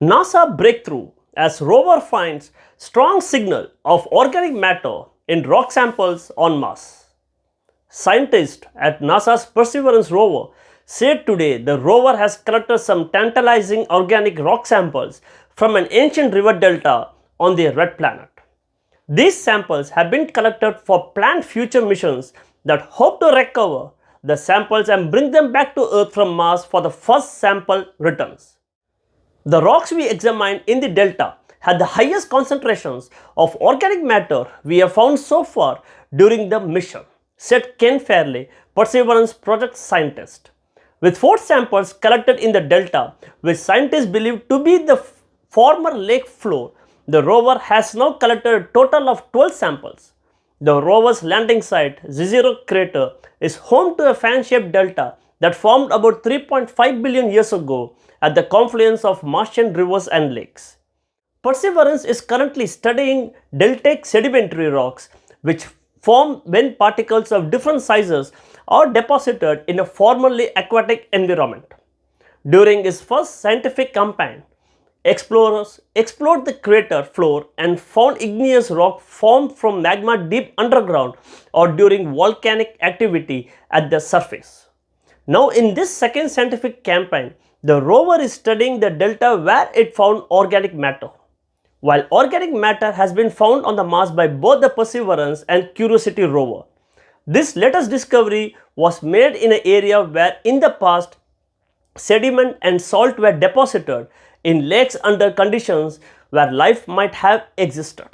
NASA breakthrough as rover finds strong signal of organic matter in rock samples on Mars. Scientists at NASA's Perseverance rover said today the rover has collected some tantalizing organic rock samples from an ancient river delta on the red planet. These samples have been collected for planned future missions that hope to recover the samples and bring them back to Earth from Mars for the first sample returns. The rocks we examined in the delta had the highest concentrations of organic matter we have found so far during the mission, said Ken Fairley, Perseverance project scientist. With 4 samples collected in the delta, which scientists believe to be the former lake floor, the rover has now collected a total of 12 samples. The rover's landing site, Zizero crater, is home to a fan-shaped delta that formed about 3.5 billion years ago at the confluence of Martian rivers and lakes. Perseverance is currently studying deltaic sedimentary rocks which form when particles of different sizes are deposited in a formerly aquatic environment. During its first scientific campaign, explorers explored the crater floor and found igneous rock formed from magma deep underground or during volcanic activity at the surface. Now in this second scientific campaign, the rover is studying the delta where it found organic matter. While organic matter has been found on the Mars by both the Perseverance and Curiosity rover, this latest discovery was made in an area where in the past sediment and salt were deposited in lakes under conditions where life might have existed.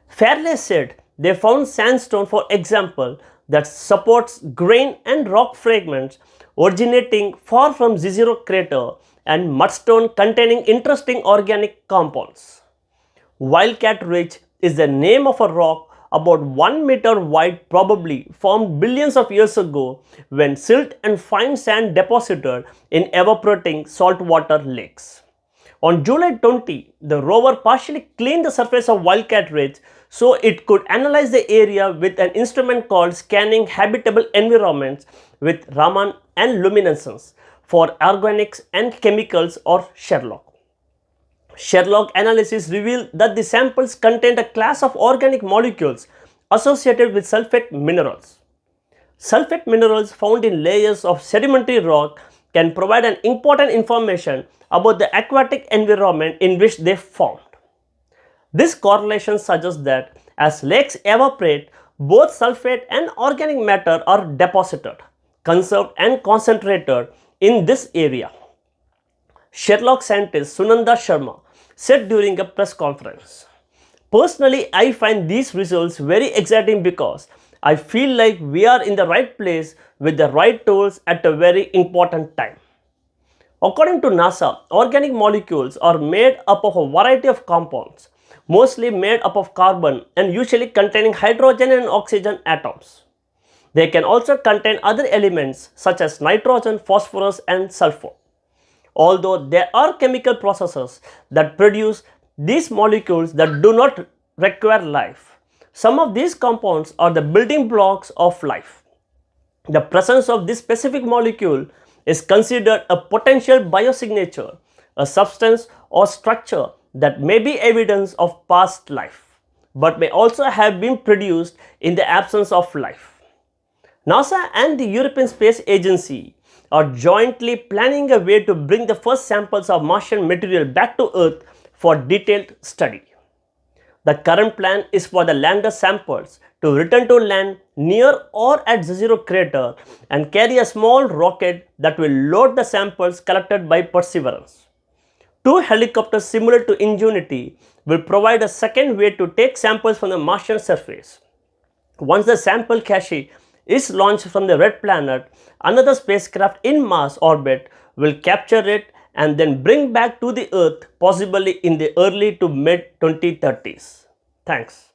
Fairley said they found sandstone, for example, that supports grain and rock fragments originating far from Zizero crater and mudstone containing interesting organic compounds. Wildcat Ridge is the name of a rock about 1 meter wide, probably formed billions of years ago when silt and fine sand deposited in evaporating saltwater lakes. On July 20, the rover partially cleaned the surface of Wildcat Ridge so it could analyze the area with an instrument called Scanning Habitable Environments with Raman and Luminescence for organics and chemicals, or SHERLOC. SHERLOC analysis revealed that the samples contained a class of organic molecules associated with sulfate minerals. Sulfate minerals found in layers of sedimentary rock can provide an important information about the aquatic environment in which they formed. This correlation suggests that as lakes evaporate, both sulfate and organic matter are deposited, conserved and concentrated in this area. SHERLOC scientist Sunanda Sharma said during a press conference, "Personally, I find these results very exciting because I feel like we are in the right place with the right tools at a very important time." According to NASA, organic molecules are made up of a variety of compounds, mostly made up of carbon and usually containing hydrogen and oxygen atoms. They can also contain other elements such as nitrogen, phosphorus and sulfur. Although there are chemical processes that produce these molecules that do not require life, some of these compounds are the building blocks of life. The presence of this specific molecule is considered a potential biosignature, a substance or structure that may be evidence of past life, but may also have been produced in the absence of life. NASA and the European Space Agency are jointly planning a way to bring the first samples of Martian material back to Earth for detailed study. The current plan is for the lander samples to return to land near or at Zizero crater and carry a small rocket that will load the samples collected by Perseverance. 2 helicopters similar to Ingenuity will provide a second way to take samples from the Martian surface. Once the sample cache is launched from the red planet, another spacecraft in Mars orbit will capture it and then bring back to the Earth, possibly in the early to mid 2030s. Thanks.